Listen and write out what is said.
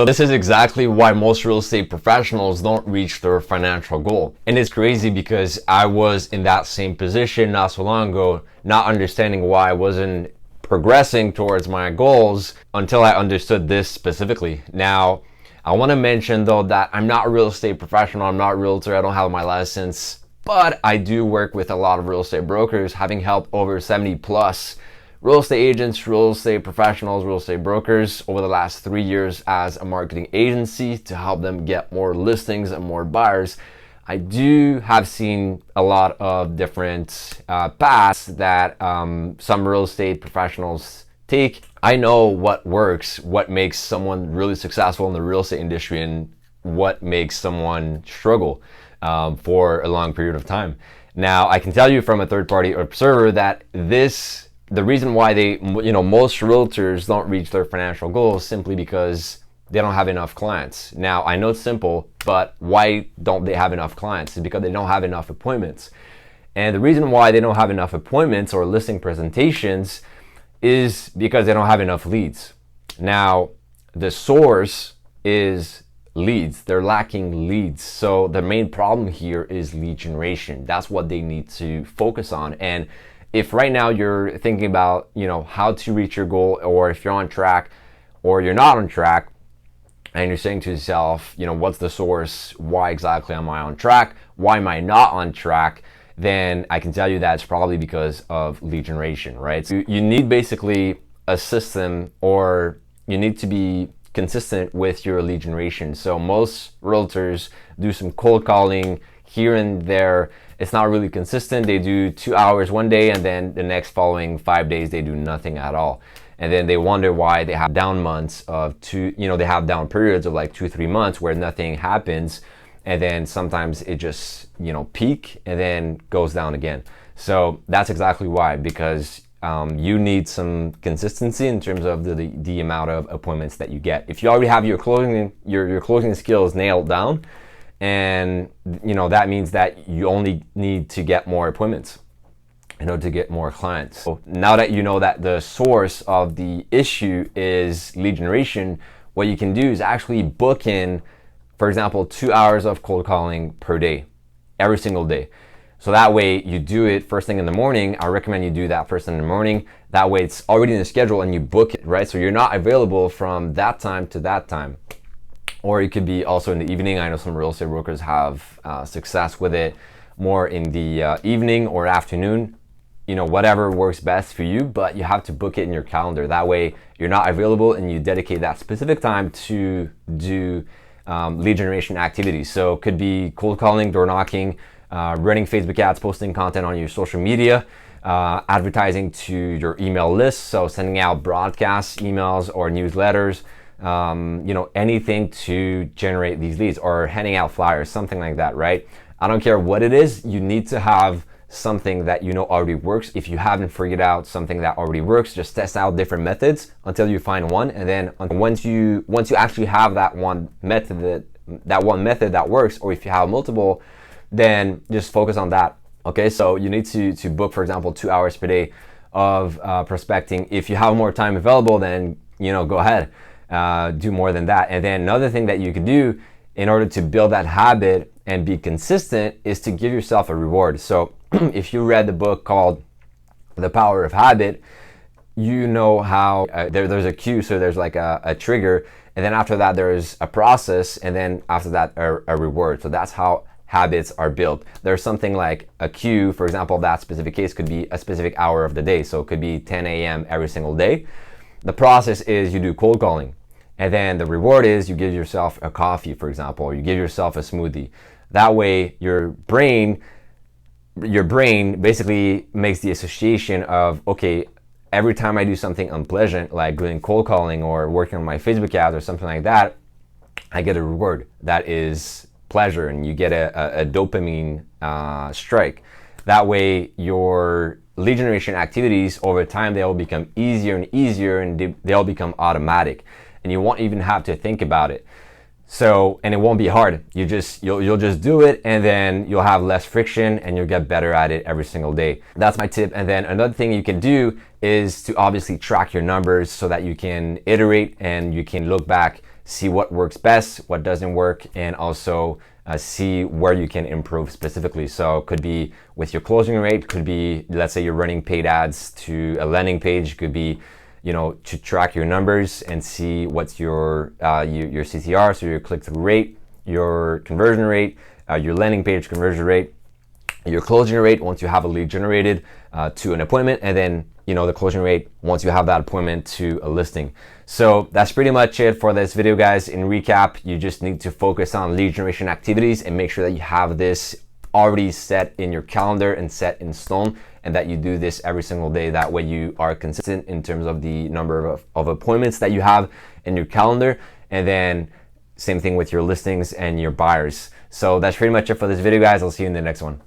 So this is exactly why most real estate professionals don't reach their financial goal. And it's crazy because I was in that same position not so long ago, not understanding why I wasn't progressing towards my goals until I understood this specifically. Now, I want to mention though that I'm not a real estate professional, I'm not a realtor, I don't have my license, but I do work with a lot of real estate brokers, having helped over 70 plus real estate agents, real estate professionals, real estate brokers over the last 3 years as a marketing agency to help them get more listings and more buyers. I do have seen a lot of different paths that some real estate professionals take. I know what works, what makes someone really successful in the real estate industry, and what makes someone struggle for a long period of time. Now, I can tell you from a third-party observer that the reason why most realtors don't reach their financial goals simply because they don't have enough clients. Now, I know it's simple, but why don't they have enough clients? It's because they don't have enough appointments. And the reason why they don't have enough appointments or listing presentations is because they don't have enough leads. Now, the source is leads. They're lacking leads. So the main problem here is lead generation. That's what they need to focus on. And if right now you're thinking about, how to reach your goal, or if you're on track or you're not on track, and you're saying to yourself, what's the source? Why exactly am I on track? Why am I not on track? Then I can tell you that it's probably because of lead generation, right? So you need basically a system, or you need to be consistent with your lead generation. So most realtors do some cold calling here and there. It's not really consistent. They do 2 hours one day, and then the next following 5 days they do nothing at all. And then they wonder why they have down months of they have down periods of like 2-3 months where nothing happens. And then sometimes it just, peak and then goes down again. So that's exactly why, because you need some consistency in terms of the amount of appointments that you get. If you already have your closing skills nailed down, and that means that you only need to get more appointments in order to get more clients. So now that you know that the source of the issue is lead generation, what you can do is actually book in, for example, 2 hours of cold calling per day, every single day. So that way you do it first thing in the morning. I recommend you do that first thing in the morning. That way it's already in the schedule and you book it, right? So you're not available from that time to that time. Or it could be also in the evening. I know some real estate brokers have success with it more in the evening or afternoon, whatever works best for you, but you have to book it in your calendar. That way you're not available and you dedicate that specific time to do lead generation activities. So it could be cold calling, door knocking, running Facebook ads, posting content on your social media, advertising to your email list. So sending out broadcast emails or newsletters, anything to generate these leads, or handing out flyers, something like that, right? I don't care what it is, you need to have something that already works. If you haven't figured out something that already works, just test out different methods until you find one, and then once you actually have that one method that works, or if you have multiple, then just focus on that. Okay, so you need to book, for example, 2 hours per day of prospecting. If you have more time available, then go ahead. Do more than that. And then another thing that you could do in order to build that habit and be consistent is to give yourself a reward. So if you read the book called The Power of Habit, you know how there's a cue, so there's like a trigger, and then after that there's a process, and then after that a reward. So that's how habits are built. There's something like a cue, for example, that specific case could be a specific hour of the day, so it could be 10 a.m. every single day. The process is you do cold calling. And then the reward is you give yourself a coffee, for example, or you give yourself a smoothie. That way your brain basically makes the association of, okay, every time I do something unpleasant, like doing cold calling or working on my Facebook ads or something like that, I get a reward that is pleasure, and you get a dopamine strike. That way your lead generation activities over time, they will become easier and easier, and they'll become automatic. And you won't even have to think about it. So, and it won't be hard. You'll just do it, and then you'll have less friction and you'll get better at it every single day. That's my tip. And then another thing you can do is to obviously track your numbers so that you can iterate and you can look back, see what works best, what doesn't work, and also see where you can improve specifically. So could be with your closing rate, could be, let's say you're running paid ads to a landing page, could be, you know, to track your numbers and see what's your CTR, so your click-through rate, your conversion rate, your landing page conversion rate, your closing rate once you have a lead generated to an appointment, and then, you know, the closing rate once you have that appointment to a listing. So that's pretty much it for this video, guys. In recap, you just need to focus on lead generation activities and make sure that you have this already set in your calendar and set in stone, and that you do this every single day. That way you are consistent in terms of the number of appointments that you have in your calendar, and then same thing with your listings and your buyers. So that's pretty much it for this video, guys. I'll see you in the next one.